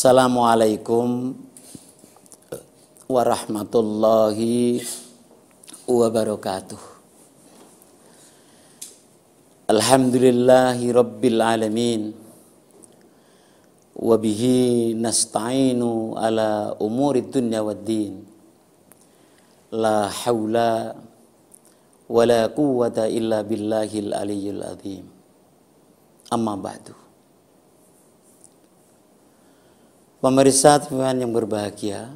Assalamualaikum warahmatullahi wabarakatuh. Alhamdulillahi rabbil alamin. Wabihi nasta'inu ala umuri dunya waddin. La hawla wa la quwwata illa billahil aliyyil azim. Amma ba'du. Pemirsa Tuhan yang berbahagia,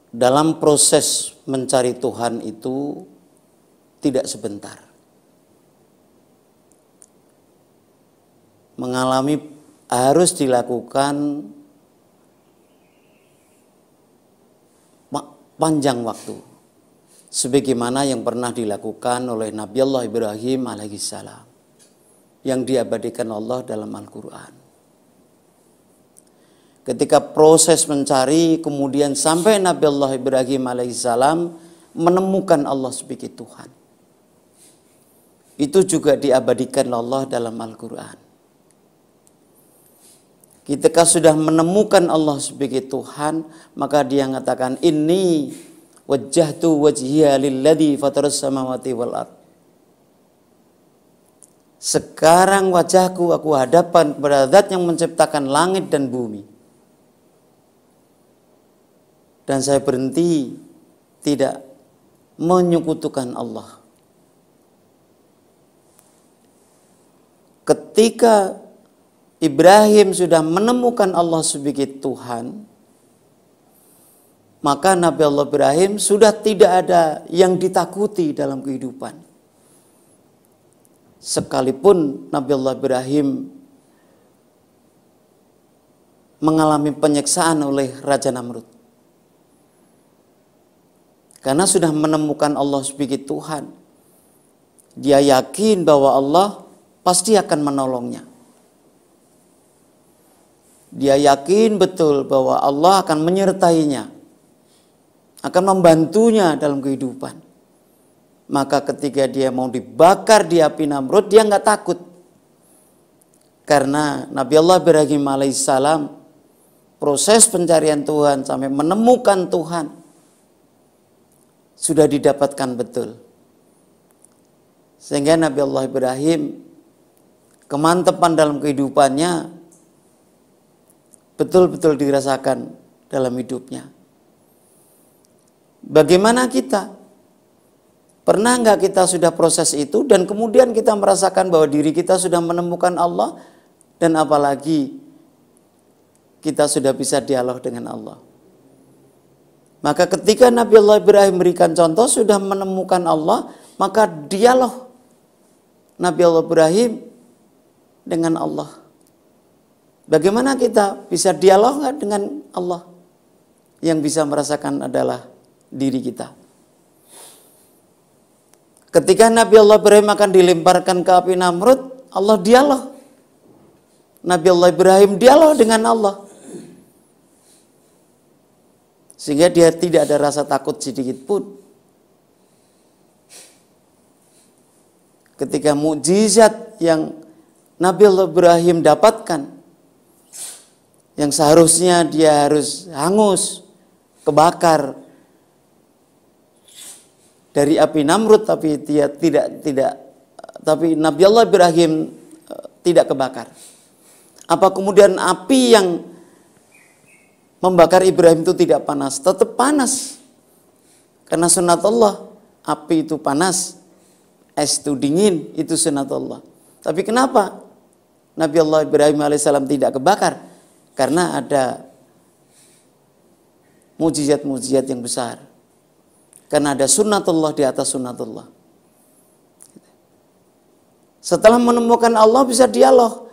dalam proses mencari Tuhan itu tidak sebentar. Harus dilakukan panjang waktu, sebagaimana yang pernah dilakukan oleh Nabi Allah Ibrahim alaihissalam yang diabadikan Allah dalam Al-Quran. Ketika proses mencari, kemudian sampai Nabi Allah Ibrahim alaihissalam menemukan Allah sebagai Tuhan. Itu juga diabadikan Allah dalam Al-Quran. Ketika sudah menemukan Allah sebagai Tuhan, maka dia mengatakan, Inni wajjahtu wajhiya lilladzi fataras samawati wal ard. Sekarang wajahku aku hadapan kepada Zat yang menciptakan langit dan bumi. Dan saya berhenti tidak menyekutukan Allah. Ketika Ibrahim sudah menemukan Allah sebagai Tuhan, maka Nabi Allah Ibrahim sudah tidak ada yang ditakuti dalam kehidupan. Sekalipun Nabi Allah Ibrahim mengalami penyiksaan oleh Raja Namrud. Karena sudah menemukan Allah sebagai Tuhan, dia yakin bahwa Allah pasti akan menolongnya. Dia yakin betul bahwa Allah akan menyertainya, akan membantunya dalam kehidupan. Maka ketika dia mau dibakar di api Namrud, dia nggak takut. Karena Nabi Allah Ibrahim alaihissalam proses pencarian Tuhan sampai menemukan Tuhan sudah didapatkan betul. Sehingga Nabi Allah Ibrahim kemantapan dalam kehidupannya betul-betul dirasakan dalam hidupnya. Bagaimana kita? Pernah enggak kita sudah proses itu dan kemudian kita merasakan bahwa diri kita sudah menemukan Allah, dan apalagi kita sudah bisa dialog dengan Allah. Maka ketika Nabi Allah Ibrahim memberikan contoh sudah menemukan Allah, maka dialog Nabi Allah Ibrahim dengan Allah. Bagaimana kita bisa dialog dengan Allah? Yang bisa merasakan adalah diri kita. Ketika Nabi Allah Ibrahim akan dilemparkan ke api Namrud, Allah dialog. Nabi Allah Ibrahim dialog dengan Allah. Sehingga dia tidak ada rasa takut sedikit pun. Ketika mukjizat yang Nabi Allah Ibrahim dapatkan, yang seharusnya dia harus hangus, kebakar dari api Namrud, tapi dia tapi Nabi Allah Ibrahim tidak kebakar. Apa kemudian api yang membakar Ibrahim itu tidak panas? Tetap panas. Karena sunat Allah, api itu panas, es itu dingin, itu sunat Allah. Tapi kenapa Nabi Allah Ibrahim alaihissalam tidak kebakar? Karena ada mujizat-mujizat yang besar. Karena ada sunnatullah di atas sunnatullah. Setelah menemukan Allah bisa dialog.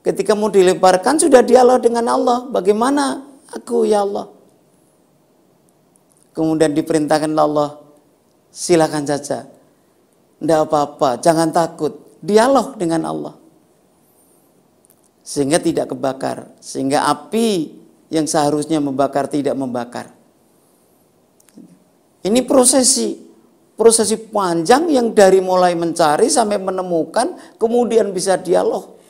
Ketika mau dilemparkan sudah dialog dengan Allah. Bagaimana aku ya Allah? Kemudian diperintahkan Allah, silakan saja. Tidak apa-apa, jangan takut. Dialog dengan Allah. Sehingga tidak kebakar. Sehingga api yang seharusnya membakar tidak membakar. Ini prosesi panjang yang dari mulai mencari sampai menemukan, kemudian bisa dialog.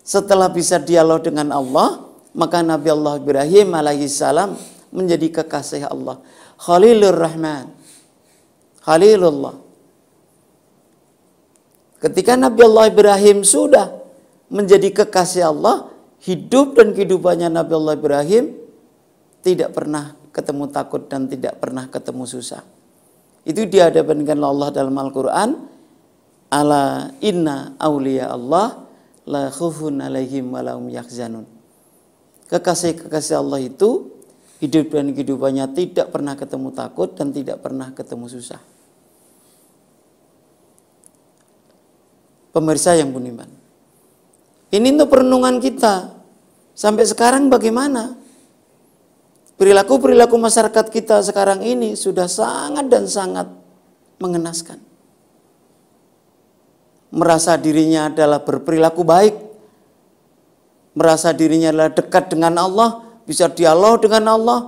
Setelah bisa dialog dengan Allah, maka Nabi Allah Ibrahim alaihissalam menjadi kekasih Allah. Khalilur Rahman. Khalilullah. Ketika Nabi Allah Ibrahim sudah menjadi kekasih Allah, hidup dan kehidupannya Nabi Allah Ibrahim tidak pernah ketemu takut dan tidak pernah ketemu susah. Itu dihadapkan Allah dalam Al-Quran. Ala inna awliya Allah la khufun alaihim wa lahum yahzanun. Kekasih-kekasih Allah itu hidup dan kehidupannya tidak pernah ketemu takut dan tidak pernah ketemu susah. Pemirsa yang budiman, ini untuk perenungan kita. Sampai sekarang bagaimana? Perilaku-perilaku masyarakat kita sekarang ini sudah sangat dan sangat mengenaskan. Merasa dirinya adalah berperilaku baik, merasa dirinya adalah dekat dengan Allah, bisa dialog dengan Allah.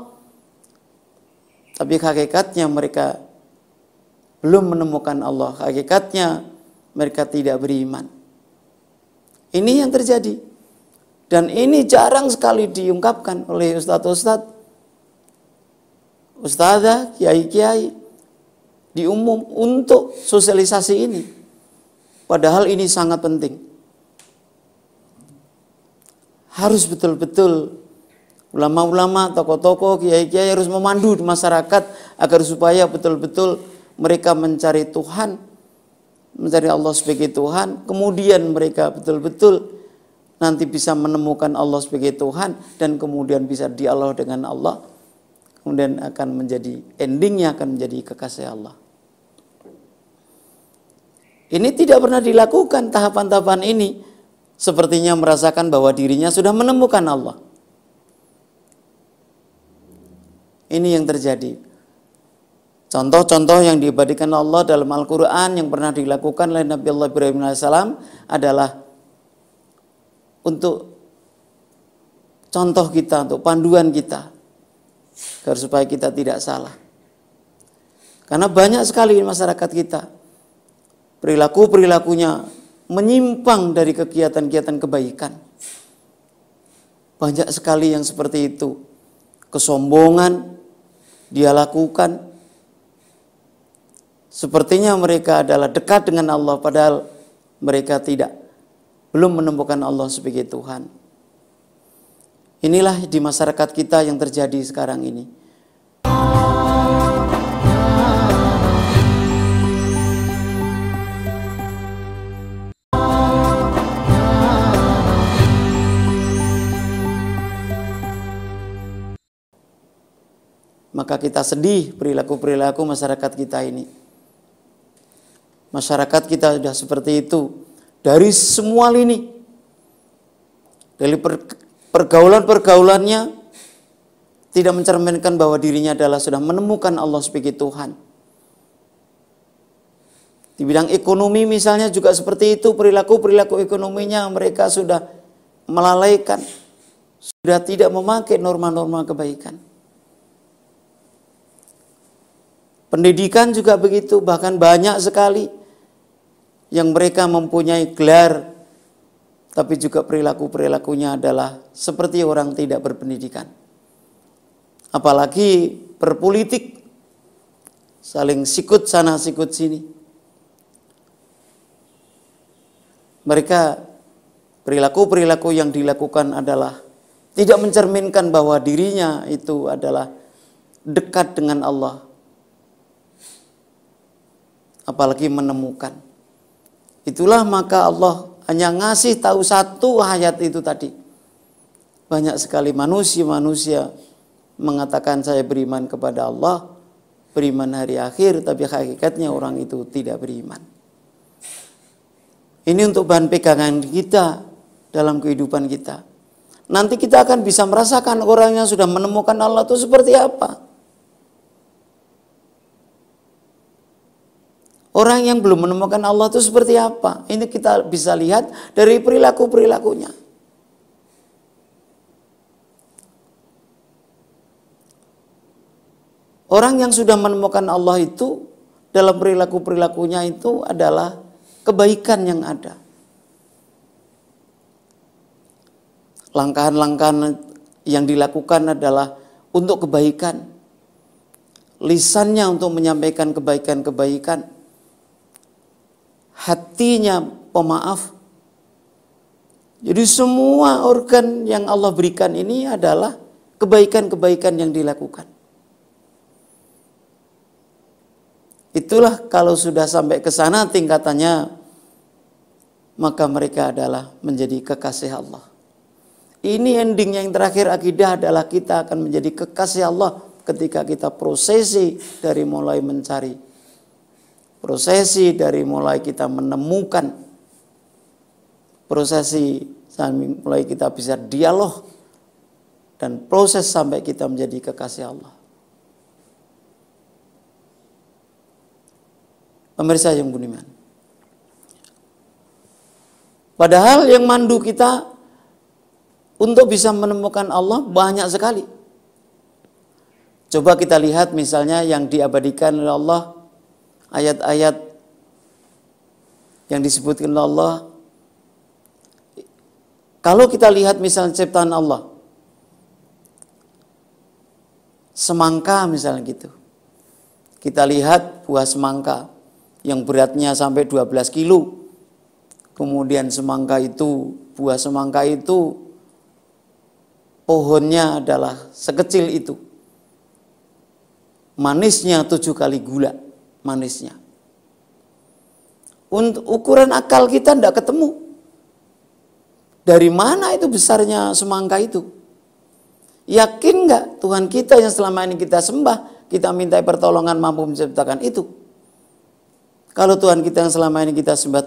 Tapi hakikatnya mereka belum menemukan Allah. Hakikatnya mereka tidak beriman. Ini yang terjadi. Dan ini jarang sekali diungkapkan oleh ustadz-ustadz, ustadzah, kiai-kiai di umum untuk sosialisasi ini. Padahal ini sangat penting. Harus betul-betul ulama-ulama, tokoh-tokoh, kiai-kiai harus memandu masyarakat agar supaya betul-betul mereka mencari Tuhan, mencari Allah sebagai Tuhan, kemudian mereka betul-betul nanti bisa menemukan Allah sebagai Tuhan dan kemudian bisa dialog dengan Allah. Kemudian akan menjadi endingnya akan menjadi kekasih Allah. Ini tidak pernah dilakukan tahapan-tahapan ini. Sepertinya merasakan bahwa dirinya sudah menemukan Allah. Ini yang terjadi. Contoh-contoh yang diabadikan Allah dalam Al-Quran yang pernah dilakukan oleh Nabi Allah Ibrahim AS adalah untuk contoh kita, untuk panduan kita, agar supaya kita tidak salah. Karena banyak sekali masyarakat kita perilaku-perilakunya menyimpang dari kegiatan-kegiatan kebaikan. Banyak sekali yang seperti itu. Kesombongan dia lakukan. Sepertinya mereka adalah dekat dengan Allah, padahal mereka belum menemukan Allah sebagai Tuhan. Inilah di masyarakat kita yang terjadi sekarang ini. Maka kita sedih perilaku-perilaku masyarakat kita ini. Masyarakat kita sudah seperti itu dari semua lini. Dari pergaulan-pergaulannya tidak mencerminkan bahwa dirinya adalah sudah menemukan Allah sebagai Tuhan. Di bidang ekonomi misalnya juga seperti itu, perilaku-perilaku ekonominya mereka sudah melalaikan, sudah tidak memakai norma-norma kebaikan. Pendidikan juga begitu, bahkan banyak sekali yang mereka mempunyai gelar, tapi juga perilaku-perilakunya adalah seperti orang tidak berpendidikan. Apalagi berpolitik, saling sikut sana sikut sini. Mereka perilaku-perilaku yang dilakukan adalah tidak mencerminkan bahwa dirinya itu adalah dekat dengan Allah. Apalagi menemukan. Itulah maka Allah hanya ngasih tahu satu ayat itu tadi. Banyak sekali manusia mengatakan saya beriman kepada Allah, beriman hari akhir, tapi hakikatnya orang itu tidak beriman. Ini untuk bahan pegangan kita dalam kehidupan kita. Nanti kita akan bisa merasakan orang yang sudah menemukan Allah itu seperti apa. Orang yang belum menemukan Allah itu seperti apa? Ini kita bisa lihat dari perilaku-perilakunya. Orang yang sudah menemukan Allah itu dalam perilaku-perilakunya itu adalah kebaikan yang ada. langkah-langkah yang dilakukan adalah untuk kebaikan. Lisannya untuk menyampaikan kebaikan-kebaikan. Hatinya pemaaf. Jadi semua organ yang Allah berikan ini adalah kebaikan-kebaikan yang dilakukan. Itulah kalau sudah sampai ke sana tingkatannya, maka mereka adalah menjadi kekasih Allah. Ini ending yang terakhir akidah adalah kita akan menjadi kekasih Allah ketika kita prosesi dari mulai mencari. Prosesi dari mulai kita menemukan. Prosesi mulai kita bisa dialog. Dan proses sampai kita menjadi kekasih Allah. Pemirsa yang budiman. Padahal yang mandu kita untuk bisa menemukan Allah banyak sekali. Coba kita lihat misalnya yang diabadikan oleh Allah, ayat-ayat yang disebutkan oleh Allah. Kalau kita lihat misalnya ciptaan Allah, semangka misalnya gitu. Kita lihat buah semangka yang beratnya sampai 12 kilo. Kemudian buah semangka itu pohonnya adalah sekecil itu. Manisnya 7 kali gula manisnya. Untuk ukuran akal kita tidak ketemu. Dari mana itu besarnya semangka itu? Yakin nggak Tuhan kita yang selama ini kita sembah, kita minta pertolongan mampu menciptakan itu? Kalau Tuhan kita yang selama ini kita sembah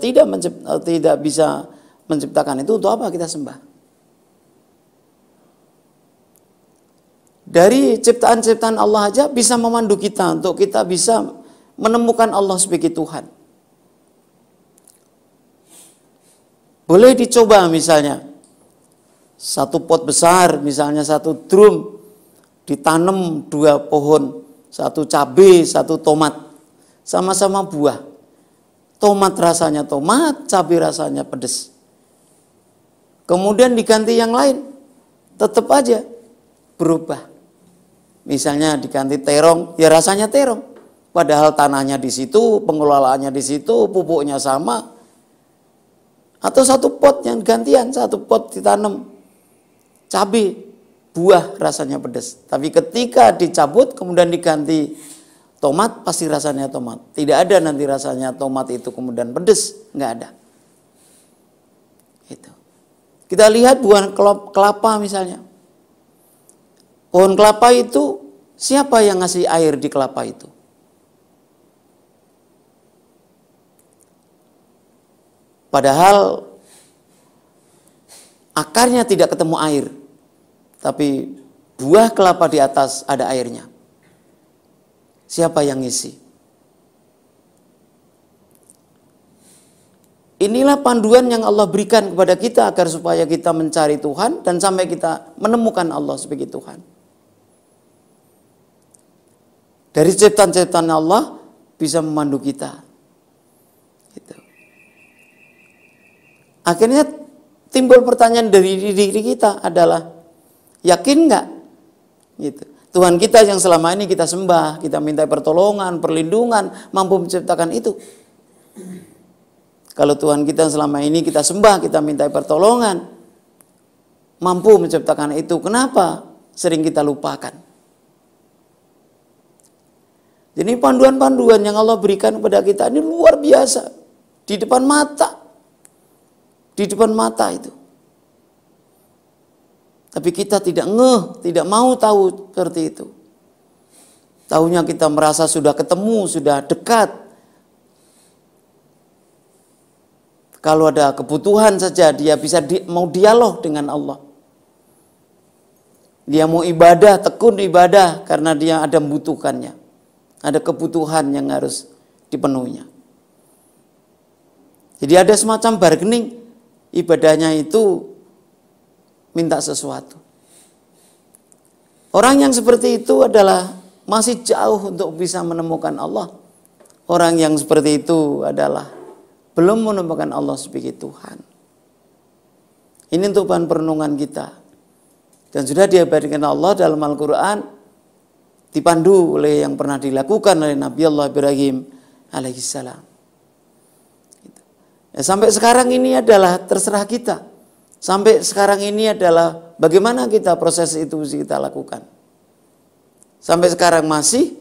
tidak bisa menciptakan itu, untuk apa kita sembah? Dari ciptaan-ciptaan Allah aja bisa memandu kita untuk kita bisa menemukan Allah sebagai Tuhan. Boleh dicoba misalnya, satu pot besar, misalnya satu drum, ditanam 2 pohon, 1 cabai, 1 tomat, sama-sama buah. Tomat rasanya tomat, cabai rasanya pedas. Kemudian diganti yang lain, tetap aja berubah. Misalnya diganti terong, ya rasanya terong. Padahal tanahnya di situ, pengelolaannya di situ, pupuknya sama. Atau satu pot yang gantian, satu pot ditanam cabai, buah rasanya pedas. Tapi ketika dicabut kemudian diganti tomat, pasti rasanya tomat. Tidak ada nanti rasanya tomat itu kemudian pedas, nggak ada. Itu. Kita lihat buah kelapa misalnya. Pohon kelapa itu siapa yang ngasih air di kelapa itu? Padahal akarnya tidak ketemu air, tapi buah kelapa di atas ada airnya. Siapa yang ngisi? Inilah panduan yang Allah berikan kepada kita agar supaya kita mencari Tuhan dan sampai kita menemukan Allah sebagai Tuhan. Dari ciptaan-ciptaan Allah bisa memandu kita. Gitu. Akhirnya timbul pertanyaan dari diri kita adalah, yakin nggak? Gitu. Tuhan kita yang selama ini kita sembah, kita minta pertolongan, perlindungan, mampu menciptakan itu. Kalau Tuhan kita selama ini kita sembah, kita minta pertolongan, mampu menciptakan itu, kenapa sering kita lupakan? Jadi panduan-panduan yang Allah berikan kepada kita ini luar biasa. Di depan mata. Di depan mata itu. Tapi kita tidak tidak mau tahu seperti itu. Tahunya kita merasa sudah ketemu, sudah dekat. Kalau ada kebutuhan saja dia bisa mau dialog dengan Allah. Dia mau ibadah, tekun ibadah karena dia ada membutuhkannya. Ada kebutuhan yang harus dipenuhinya. Jadi ada semacam bargaining, ibadahnya itu minta sesuatu. Orang yang seperti itu adalah masih jauh untuk bisa menemukan Allah. Orang yang seperti itu adalah belum menemukan Allah sebagai Tuhan. Ini untuk bahan perenungan kita. Dan sudah diabadikan Allah dalam Al-Quran, dipandu oleh yang pernah dilakukan oleh Nabi Allah Ibrahim alaihissalam. Ya, sampai sekarang ini adalah terserah kita. Sampai sekarang ini adalah bagaimana kita proses itu kita lakukan. Sampai sekarang masih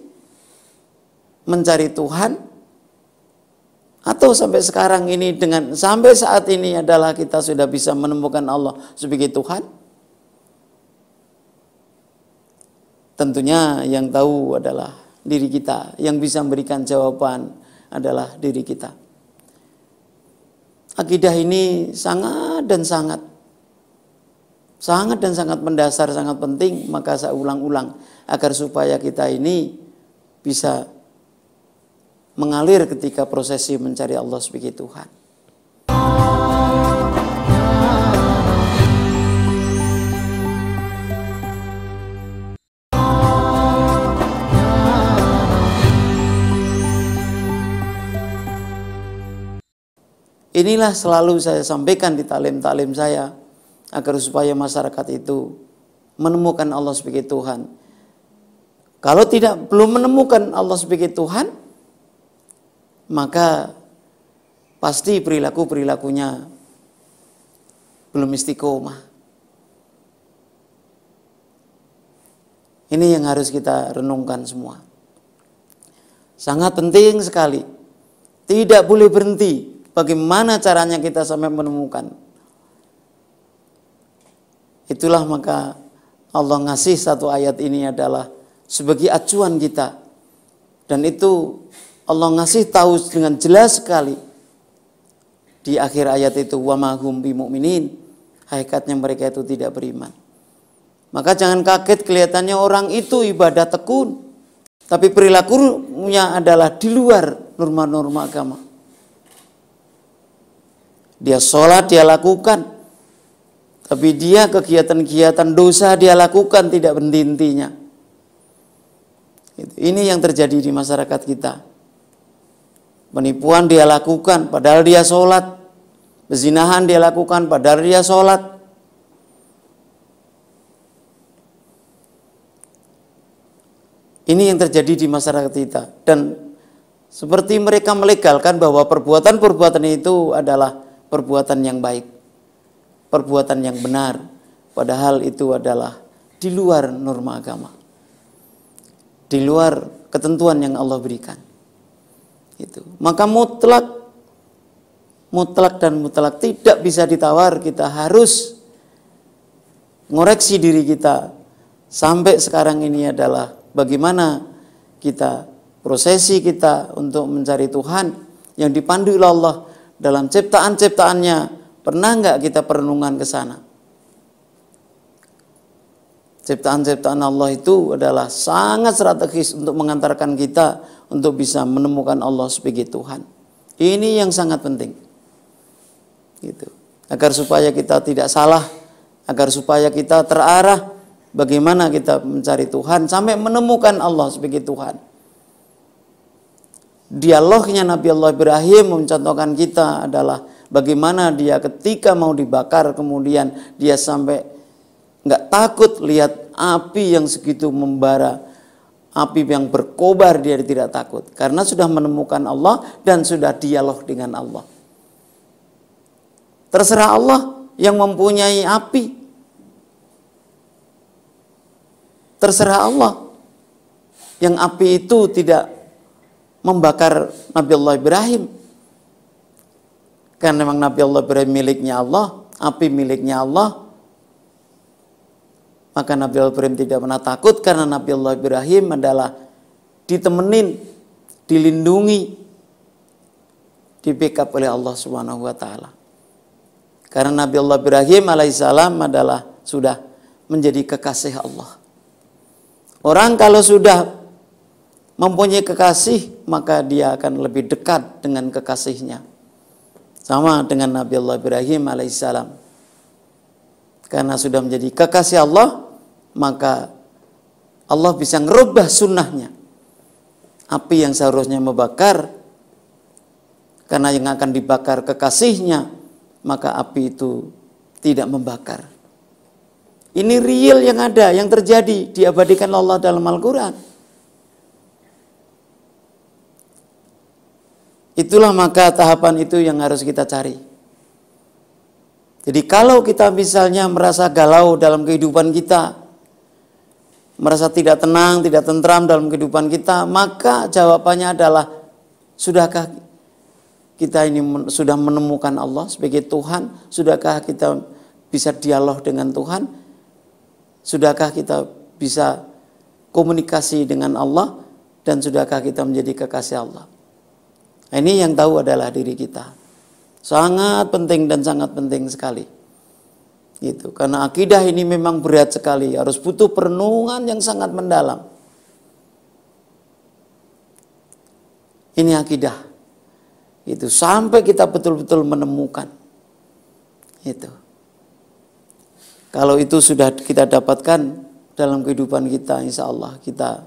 mencari Tuhan, atau sampai sekarang ini sampai saat ini adalah kita sudah bisa menemukan Allah sebagai Tuhan? Tentunya yang tahu adalah diri kita, yang bisa memberikan jawaban adalah diri kita. Akidah ini sangat mendasar, sangat penting. Maka saya ulang-ulang agar supaya kita ini bisa mengalir ketika prosesi mencari Allah sebagai Tuhan. Inilah selalu saya sampaikan di talim-talim saya, agar supaya masyarakat itu menemukan Allah sebagai Tuhan. Kalau belum menemukan Allah sebagai Tuhan, maka pasti perilakunya belum istiqomah. Ini yang harus kita renungkan semua. Sangat penting sekali. Tidak boleh berhenti. Bagaimana caranya kita sampai menemukan. Itulah maka Allah ngasih satu ayat ini adalah sebagai acuan kita. Dan itu Allah ngasih tahu dengan jelas sekali. Di akhir ayat itu, wa ma hum bimu'minin. Hakikatnya mereka itu tidak beriman. Maka jangan kaget kelihatannya orang itu ibadah tekun, tapi perilakunya adalah di luar norma-norma agama. Dia sholat dia lakukan, tapi dia kegiatan-kegiatan dosa dia lakukan tidak berhenti-hentinya. Ini yang terjadi di masyarakat kita. Penipuan dia lakukan padahal dia sholat. Pezinahan dia lakukan padahal dia sholat. Ini yang terjadi di masyarakat kita. Dan seperti mereka melegalkan bahwa perbuatan-perbuatan itu adalah perbuatan yang baik, perbuatan yang benar, padahal itu adalah di luar norma agama, di luar ketentuan yang Allah berikan. Itu. Maka mutlak tidak bisa ditawar. Kita harus ngoreksi diri kita. Sampai sekarang ini adalah bagaimana kita prosesi kita untuk mencari Tuhan yang dipandu oleh Allah dalam ciptaan-ciptaannya. Pernah enggak kita perenungan ke sana? Ciptaan-ciptaan Allah itu adalah sangat strategis untuk mengantarkan kita untuk bisa menemukan Allah sebagai Tuhan. Ini yang sangat penting. Gitu. Agar supaya kita tidak salah, agar supaya kita terarah bagaimana kita mencari Tuhan sampai menemukan Allah sebagai Tuhan. Dialognya Nabi Allah Ibrahim mencontohkan kita adalah bagaimana dia ketika mau dibakar kemudian dia sampai nggak takut lihat api yang segitu membara, api yang berkobar, dia tidak takut karena sudah menemukan Allah dan sudah dialog dengan Allah. Terserah Allah yang mempunyai api, terserah Allah yang api itu tidak membakar Nabi Allah Ibrahim. Karena memang Nabi Allah Ibrahim miliknya Allah, api miliknya Allah. Maka Nabi Allah Ibrahim tidak pernah takut karena Nabi Allah Ibrahim adalah ditemenin, dilindungi, di backup oleh Allah Subhanahu wa taala. Karena Nabi Allah Ibrahim alaihissalam adalah sudah menjadi kekasih Allah. Orang kalau sudah mempunyai kekasih, maka dia akan lebih dekat dengan kekasihnya. Sama dengan Nabi Allah Ibrahim alaihissalam. Karena sudah menjadi kekasih Allah, maka Allah bisa ngerubah sunnahnya. Api yang seharusnya membakar, karena yang akan dibakar kekasihnya, maka api itu tidak membakar. Ini real yang ada, yang terjadi, diabadikan Allah dalam Al-Quran. Itulah maka tahapan itu yang harus kita cari. Jadi kalau kita misalnya merasa galau dalam kehidupan kita, merasa tidak tenang, tidak tentram dalam kehidupan kita, maka jawabannya adalah, sudahkah kita ini sudah menemukan Allah sebagai Tuhan? Sudahkah kita bisa dialog dengan Tuhan? Sudahkah kita bisa komunikasi dengan Allah? Dan sudahkah kita menjadi kekasih Allah? Nah, ini yang tahu adalah diri kita. Sangat penting dan sangat penting sekali. Gitu. Karena akidah ini memang berat sekali, harus butuh perenungan yang sangat mendalam. Ini akidah. Itu sampai kita betul-betul menemukan. Itu. Kalau itu sudah kita dapatkan dalam kehidupan kita, insya Allah kita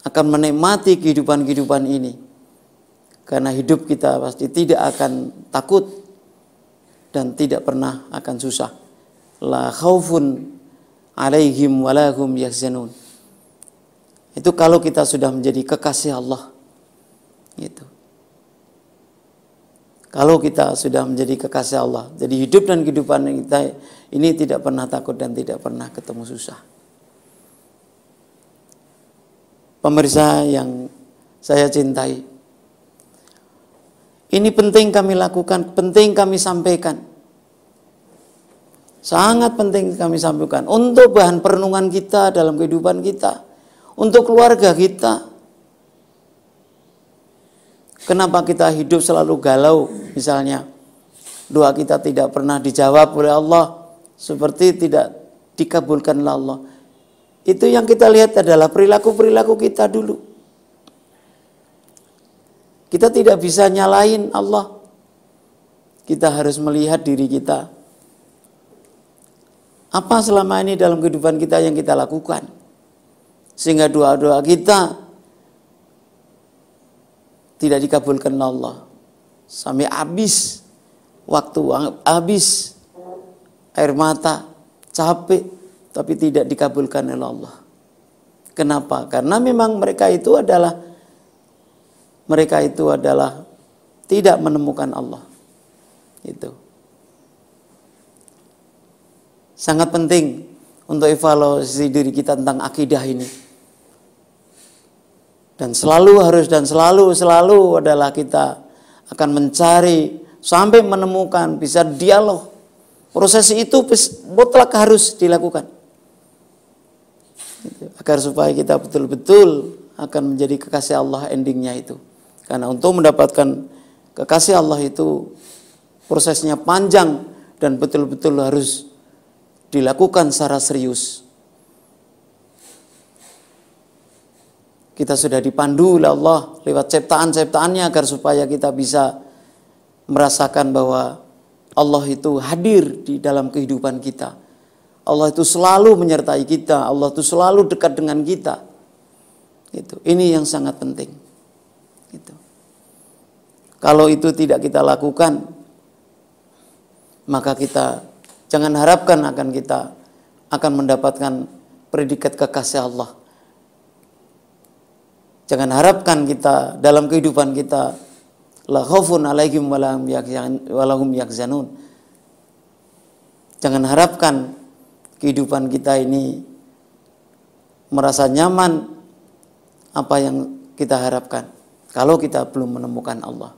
akan menikmati kehidupan ini. Karena hidup kita pasti tidak akan takut dan tidak pernah akan susah. La khaufun alaihim walahum yahzanun. Itu kalau kita sudah menjadi kekasih Allah. Gitu. Kalau kita sudah menjadi kekasih Allah, jadi hidup dan kehidupan kita ini tidak pernah takut dan tidak pernah ketemu susah. Pemirsa yang saya cintai, ini penting kami lakukan, penting kami sampaikan. Sangat penting kami sampaikan untuk bahan perenungan kita dalam kehidupan kita, untuk keluarga kita. Kenapa kita hidup selalu galau? Misalnya, doa kita tidak pernah dijawab oleh Allah, seperti tidak dikabulkan oleh Allah. Itu yang kita lihat adalah perilaku-perilaku kita dulu. Kita tidak bisa nyalain Allah. Kita harus melihat diri kita. Apa selama ini dalam kehidupan kita yang kita lakukan? Sehingga doa-doa kita tidak dikabulkan Allah. Sampai habis waktu, habis air mata, capek, tapi tidak dikabulkan oleh Allah. Kenapa? Karena memang mereka itu adalah tidak menemukan Allah. Itu sangat penting untuk evaluasi diri kita tentang akidah ini. Dan selalu adalah kita akan mencari sampai menemukan, bisa dialog. Proses itu mutlak harus dilakukan. Agar supaya kita betul-betul akan menjadi kekasih Allah endingnya itu. Karena untuk mendapatkan kekasih Allah itu prosesnya panjang dan betul-betul harus dilakukan secara serius. Kita sudah dipandu oleh Allah lewat ciptaan-ciptaannya agar supaya kita bisa merasakan bahwa Allah itu hadir di dalam kehidupan kita. Allah itu selalu menyertai kita, Allah itu selalu dekat dengan kita. Itu. Ini yang sangat penting. Gitu. Kalau itu tidak kita lakukan, maka kita jangan harapkan kita akan mendapatkan predikat kekasih Allah. Jangan harapkan kita dalam kehidupan kita la khaufun alaihim walahum yahzanun. Jangan harapkan kehidupan kita ini merasa nyaman apa yang kita harapkan. Kalau kita belum menemukan Allah,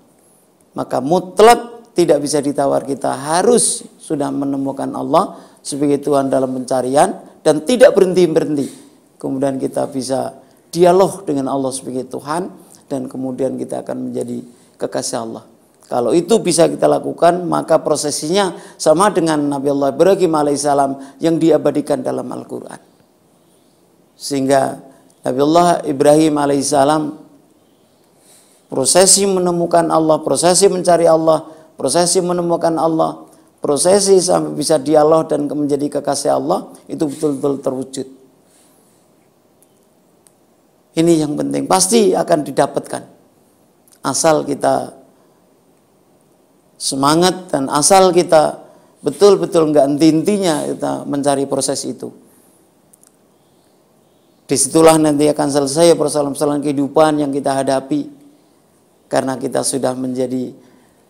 maka mutlak tidak bisa ditawar, kita harus sudah menemukan Allah sebagai Tuhan dalam pencarian dan tidak berhenti-berhenti. Kemudian kita bisa dialog dengan Allah sebagai Tuhan dan kemudian kita akan menjadi kekasih Allah. Kalau itu bisa kita lakukan, maka prosesinya sama dengan Nabi Allah Ibrahim alaihissalam yang diabadikan dalam Al-Quran. Sehingga Nabi Allah Ibrahim alaihissalam prosesi menemukan Allah, prosesi mencari Allah, prosesi menemukan Allah, prosesi sampai bisa dialog dan menjadi kekasih Allah, itu betul-betul terwujud. Ini yang penting, pasti akan didapatkan. Asal kita semangat dan asal kita betul-betul nggak henti-hentinya kita mencari proses itu. Disitulah nanti akan selesai persoalan-persoalan kehidupan yang kita hadapi. Karena kita sudah menjadi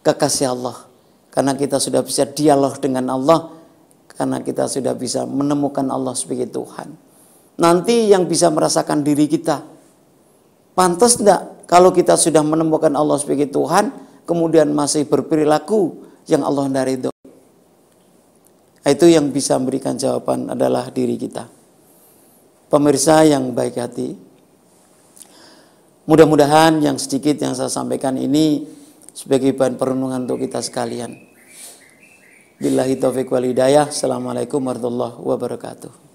kekasih Allah. Karena kita sudah bisa dialog dengan Allah. Karena kita sudah bisa menemukan Allah sebagai Tuhan. Nanti yang bisa merasakan diri kita. Pantas enggak kalau kita sudah menemukan Allah sebagai Tuhan, kemudian masih berperilaku yang Allah tidak ridho. Itu yang bisa memberikan jawaban adalah diri kita. Pemirsa yang baik hati, mudah-mudahan yang sedikit yang saya sampaikan ini sebagai bahan perenungan untuk kita sekalian. Billahi taufiq wal hidayah. Assalamualaikum warahmatullahi wabarakatuh.